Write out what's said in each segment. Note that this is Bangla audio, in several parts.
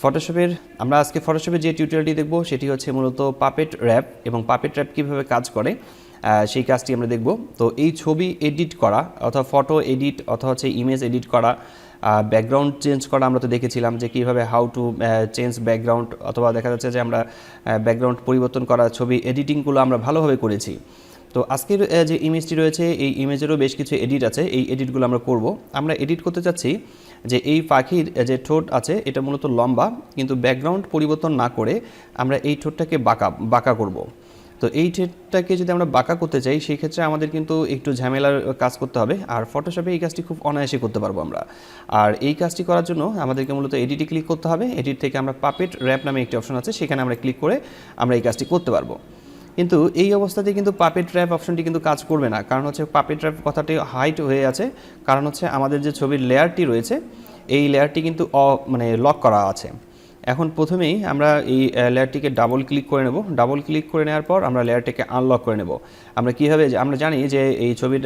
ফটোশপের আমরা আজকে ফটোশপের যে টিউটোরিয়ালটি দেখব সেটি হচ্ছে মূলত পাপেট র্যাপ এবং পাপেট র্যাপ কীভাবে কাজ করে সেই কাজটি আমরা দেখব। তো এই ছবি এডিট করা অথবা ফটো এডিট অথবা হচ্ছে ইমেজ এডিট করা, ব্যাকগ্রাউন্ড চেঞ্জ করা আমরা তো দেখেছিলাম যে কীভাবে হাউ টু চেঞ্জ ব্যাকগ্রাউন্ড, অথবা দেখা যাচ্ছে যে আমরা ব্যাকগ্রাউন্ড পরিবর্তন করা, ছবি এডিটিংগুলো আমরা ভালোভাবে করেছি। তো আজকের যে ইমেজটি রয়েছে এই ইমেজেরও বেশ কিছু এডিট আছে, এই এডিটগুলো আমরা করব। আমরা এডিট করতে চাচ্ছি যে এই পাখির যে ঠোঁট আছে এটা মূলত লম্বা, কিন্তু ব্যাকগ্রাউন্ড পরিবর্তন না করে আমরা এই ঠোঁটটাকে বাঁকা করব। তো এই ঠোঁটটাকে যদি আমরা বাঁকা করতে চাই সেই ক্ষেত্রে আমাদের কিন্তু একটু ঝামেলার কাজ করতে হবে, আর ফটোশপে এই কাজটি খুব অনায়াসে করতে পারবো আমরা। আর এই কাজটি করার জন্য আমাদেরকে মূলত এডিটে ক্লিক করতে হবে। এডিট থেকে আমরা পাপেট র্যাপ নামে একটি অপশন আছে, সেখানে আমরা ক্লিক করে আমরা এই কাজটি করতে পারবো। কিন্তু এই অবস্থাতে কিন্তু পাপেট র্যাপ অপশনটি কিন্তু কাজ করবে না, কারণ হচ্ছে পাপেট র্যাপ কথাটি হাইড হয়ে আছে, কারণ হচ্ছে আমাদের যে ছবির লেয়ারটি রয়েছে এই লেয়ারটি কিন্তু লক করা আছে। এখন প্রথমেই আমরা এই লেয়ারটিকে ডাবল ক্লিক করে নেব। ডাবল ক্লিক করে নেওয়ার পর আমরা লেয়ারটিকে আনলক করে নেব। আমরা কীভাবে, আমরা জানি যে এই ছবির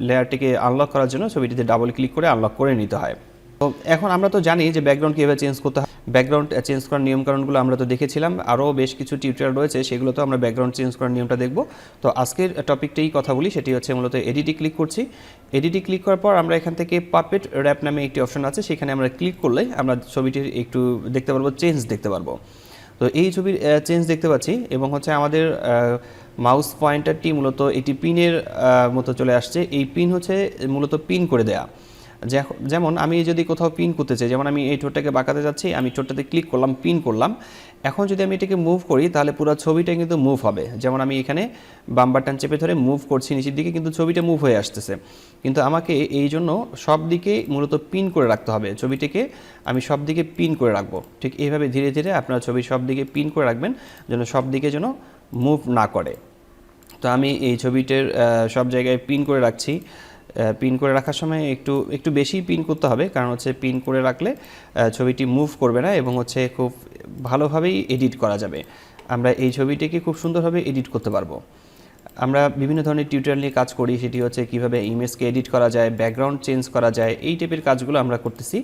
লেয়ারটিকে আনলক করার জন্য ছবিটিতে ডাবল ক্লিক করে আনলক করে নিতে হয়। তো এখন আমরা তো জানি যে ব্যাকগ্রাউন্ড কীভাবে চেঞ্জ করতে হয়, ব্যাকগ্রাউন্ড চেঞ্জ করার নিয়মকানুনগুলো আমরা তো দেখেছিলাম, আরও বেশ কিছু টিউটোরিয়াল রয়েছে সেগুলো তো আমরা ব্যাকগ্রাউন্ড চেঞ্জ করার নিয়মটা দেখব। তো আজকের টপিকটাই কথা বলি, সেটি হচ্ছে মূলত এডিটে ক্লিক করছি। এডিটে ক্লিক করার পর আমরা এখান থেকে পাপেট র্যাপ নামে একটি অপশন আছে, সেখানে আমরা ক্লিক করলে আমরা ছবিটির একটু দেখতে পারবো, চেঞ্জ দেখতে পারবো। তো এই ছবির চেঞ্জ দেখতে পাচ্ছি এবং হচ্ছে আমাদের মাউস পয়েন্টারটি মূলত এটি পিনের মতো চলে আসছে। এই পিন হচ্ছে মূলত পিন করে দেয়া। যেমন আমি যদি কোথাও পিন করতে চাই, যেমন আমি এই ঠোঁটটাকে বাঁকাতে যাচ্ছি, আমি ঠোঁটটাতে ক্লিক করলাম, পিন করলাম। এখন যদি আমি এটাকে মুভ করি তাহলে পুরো ছবিটা কিন্তু মুভ হবে। যেমন আমি এখানে বাম বাটন চেপে ধরে মুভ করছি নিচের দিকে, কিন্তু ছবিটা মুভ হয়ে আসতেছে। কিন্তু আমাকে এই জন্য সব দিকে মূলত পিন করে রাখতে হবে, ছবিটিকে আমি সব দিকে পিন করে রাখবো। ঠিক এইভাবে ধীরে ধীরে আপনার ছবি সব দিকে পিন করে রাখবেন, যেন সব দিকে যেন মুভ না করে। তো আমি এই ছবিটার সব জায়গায় পিন করে রাখছি। পিন করে রাখার সময় একটু বেশি পিন করতে হবে, কারণ হচ্ছে পিন করে রাখলে ছবিটি মুভ করবে না এবং হচ্ছে খুব ভালোভাবেই এডিট করা যাবে। আমরা এই ছবিটিকে খুব সুন্দরভাবে এডিট করতে পারবো। আমরা বিভিন্ন ধরনের টিউটোরিয়াল নিয়ে কাজ করি, সেটি হচ্ছে কীভাবে ইমেজকে এডিট করা যায়, ব্যাকগ্রাউন্ড চেঞ্জ করা যায়, এই টাইপের কাজগুলো আমরা করতেছি।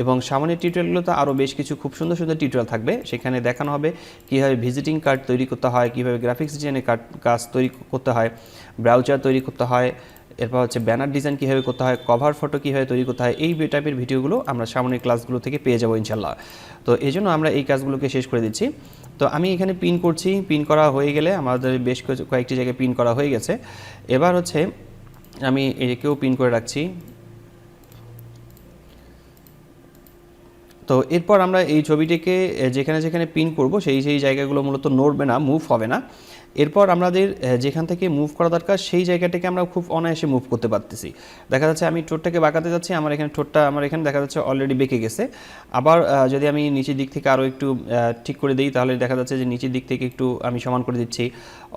এবং সামনের টিউটোরিয়ালগুলোতে আরও বেশ কিছু খুব সুন্দর সুন্দর টিউটোরিয়াল থাকবে, সেখানে দেখানো হবে কীভাবে ভিজিটিং কার্ড তৈরি করতে হয়, কীভাবে গ্রাফিক্স ডিজাইনের কাজ তৈরি করতে হয়, ব্রাউজার তৈরি করতে হয়, এরপর হচ্ছে ব্যানার ডিজাইন কীভাবে করতে হয়, কভার ফটো কীভাবে তৈরি করতে হয়, এই টাইপের ভিডিওগুলো আমরা সামনের ক্লাসগুলো থেকে পেয়ে যাবো ইনশাল্লাহ। তো এই জন্য আমরা এই কাজগুলোকে শেষ করে দিচ্ছি। তো আমি এখানে পিন করছি, পিন করা হয়ে গেলে আমাদের বেশ কয়েকটি জায়গায় পিন করা হয়ে গেছে। এবার হচ্ছে আমি একেও পিন করে রাখছি। তো এরপর আমরা এই ছবিটিকে যেখানে যেখানে পিন করব সেই জায়গাগুলো মূলত নড়বে না, মুভ হবে না। এরপর আমাদের যেখান থেকে মুভ করা দরকার সেই জায়গাটাকে আমরা খুব অনায়াসে মুভ করতে পারতেছি। দেখা যাচ্ছে আমি ঠোঁটটাকে বাঁকাতে যাচ্ছি, আমার এখানে ঠোঁটটা আমার এখানে দেখা যাচ্ছে অলরেডি বেঁকে গেছে। আবার যদি আমি নিচের দিক থেকে আরও একটু ঠিক করে দিই তাহলে দেখা যাচ্ছে যে নিচের দিক থেকে একটু আমি সমান করে দিচ্ছি,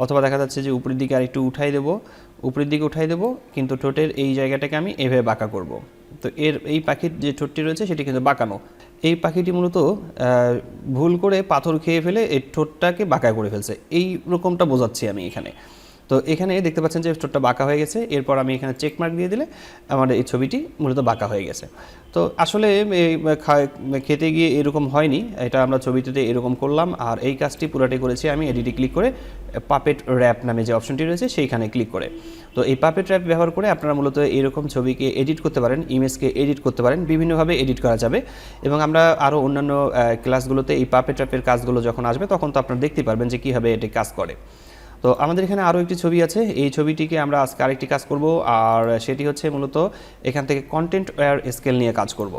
অথবা দেখা যাচ্ছে যে উপরের দিকে আর একটু উঠাই দেবো, উপরের দিকে উঠাই দেবো, কিন্তু ঠোঁটের এই জায়গাটাকে আমি এভাবে বাঁকা করব। তো এই পাখির যে ঠোঁটটি রয়েছে সেটি কিন্তু বাঁকানো। এই পাখিটি মূলত ভুল করে পাথর খেয়ে ফেলে এই ঠোঁটটাকে বাঁকা করে ফেলছে, এই রকমটা বোঝাচ্ছি আমি এখানে। তো এখানে দেখতে পাচ্ছেন যে ঠোঁটটা বাঁকা হয়ে গেছে। এরপর আমি এখানে চেক মার্ক দিয়ে দিলে আমার এই ছবিটি মূলত বাঁকা হয়ে গেছে। তো আসলে খেতে গিয়ে এরকম হয়নি, এটা আমরা ছবিটিতে এরকম করলাম। আর এই কাজটি পুরোটাই করেছি আমি এডিটে ক্লিক করে পাপেট র্যাপ নামে যে অপশনটি রয়েছে সেইখানে ক্লিক করে। তো এই পাপেট র্যাপ ব্যবহার করে আপনারা মূলত এরকম ছবিকে এডিট করতে পারেন, ইমেজকে এডিট করতে পারেন, বিভিন্নভাবে এডিট করা যাবে। এবং আমরা আরও অন্যান্য ক্লাসগুলোতে এই পাপেট র্যাপের কাজগুলো যখন আসবে তখন তো আপনারা দেখতে পারবেন যে কীভাবে এটি কাজ করে। তো আমাদের এখানে আরও একটি ছবি আছে, এই ছবিটিকে আমরা আজকে আরেকটি কাজ করব, আর সেটি হচ্ছে মূলত এখান থেকে কন্টেন্ট ওয়্যার স্কেল নিয়ে কাজ করব।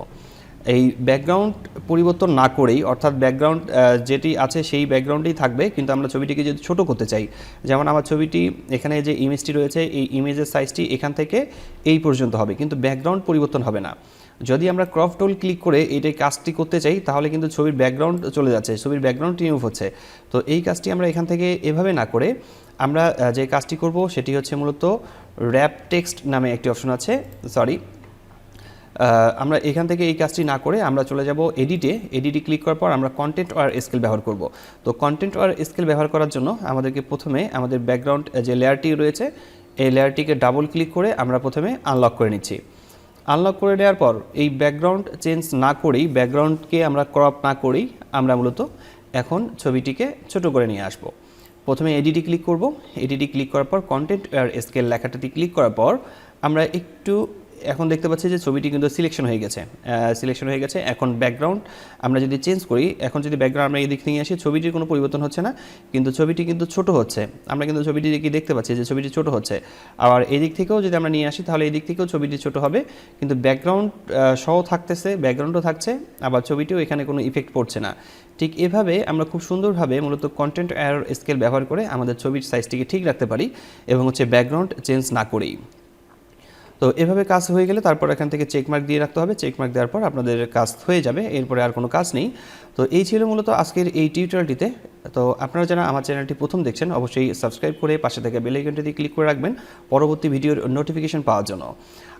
এই ব্যাকগ্রাউন্ড পরিবর্তন না করেই, অর্থাৎ ব্যাকগ্রাউন্ড যেটি আছে সেই ব্যাকগ্রাউন্ডেই থাকবে, কিন্তু আমরা ছবিটিকে যদি ছোটো করতে চাই, যেমন আমার ছবিটি এখানে যে ইমেজটি রয়েছে এই ইমেজের সাইজটি এখান থেকে এই পর্যন্ত হবে, কিন্তু ব্যাকগ্রাউন্ড পরিবর্তন হবে না। যদি আমরা ক্রপ টুল ক্লিক করে এইটাই কাজটি করতে চাই তাহলে কিন্তু ছবির ব্যাকগ্রাউন্ড চলে যাচ্ছে, ছবির ব্যাকগ্রাউন্ড রিমুভ হচ্ছে। তো এই কাজটি আমরা এখান থেকে এভাবে না করে আমরা যে কাজটি করব সেটি হচ্ছে মূলত র্যাপ টেক্সট নামে একটি অপশন আছে, আমরা এখান থেকে এই কাজটি না করে আমরা চলে যাব এডিটে ক্লিক করার পর আমরা কন্টেন্ট ওয়্যার স্কেল ব্যবহার করব। তো কন্টেন্ট ওয়্যার স্কেল ব্যবহার করার জন্য আমাদেরকে প্রথমে আমাদের ব্যাকগ্রাউন্ড যে লেয়ারটি রয়েছে এই লেয়ারটিকে ডাবল ক্লিক করে আমরা প্রথমে আনলক করে নিচ্ছি। আনলক করে দেওয়ার পর এই ব্যাকগ্রাউন্ড চেঞ্জ না করেই, ব্যাকগ্রাউন্ডকে আমরা ক্রপ না করেই আমরা মূলত এখন ছবিটিকে ছোট করে নিয়ে আসব। প্রথমে এডিটে ক্লিক করব। এডিটে ক্লিক করার পর কন্টেন্ট আর স্কেল লেখাটাতে ক্লিক করার পর আমরা একটু এখন দেখতে পাচ্ছি যে ছবিটি কিন্তু সিলেকশন হয়ে গেছে। এখন ব্যাকগ্রাউন্ড আমরা যদি চেঞ্জ করি, এখন যদি ব্যাকগ্রাউন্ড আমরা এই দিক থেকে আসি, ছবিটির কোনো পরিবর্তন হচ্ছে না, কিন্তু ছবিটি কিন্তু ছোট হচ্ছে। আমরা কিন্তু ছবিটি দেখতে পাচ্ছি যে ছবিটি ছোট হচ্ছে। আবার এই দিক থেকেও যদি আমরা নিয়ে আসি তাহলে এই দিক থেকেও ছবিটি ছোট হবে, কিন্তু ব্যাকগ্রাউন্ড সহ থাকতেছে, ব্যাকগ্রাউন্ডও থাকছে, আবার ছবিটিও এখানে কোনো ইফেক্ট পড়ছে না। ঠিক এভাবে আমরা খুব সুন্দরভাবে মূলত কন্টেন্ট আর স্কেল ব্যবহার করে আমাদের ছবির সাইজটিকে ঠিক রাখতে পারি এবং হচ্ছে ব্যাকগ্রাউন্ড চেঞ্জ না করেই। তো এভাবে কাজ হয়ে গেলে তারপর এখান থেকে চেকমার্ক দিয়ে রাখতে হবে। চেকমার্ক দেওয়ার পর আপনাদের কাজ হয়ে যাবে, এরপরে আর কোনো কাজ নেই। তো এই ছিল মূলত আজকের এই টিউটোরিয়ালটিতে। তো আপনারা যারা আমার চ্যানেলটি প্রথম দেখছেন অবশ্যই সাবস্ক্রাইব করে পাশে থেকে বেল আইকনটি দিয়ে ক্লিক করে রাখবেন পরবর্তী ভিডিওর নোটিফিকেশন পাওয়ার জন্য।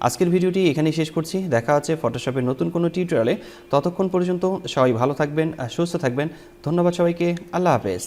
আজকের ভিডিওটি এখানেই শেষ করছি। দেখা হচ্ছে ফটোশপের নতুন কোনো টিউটোরিয়ালে। ততক্ষণ পর্যন্ত সবাই ভালো থাকবেন, সুস্থ থাকবেন। ধন্যবাদ সবাইকে। আল্লাহ হাফেজ।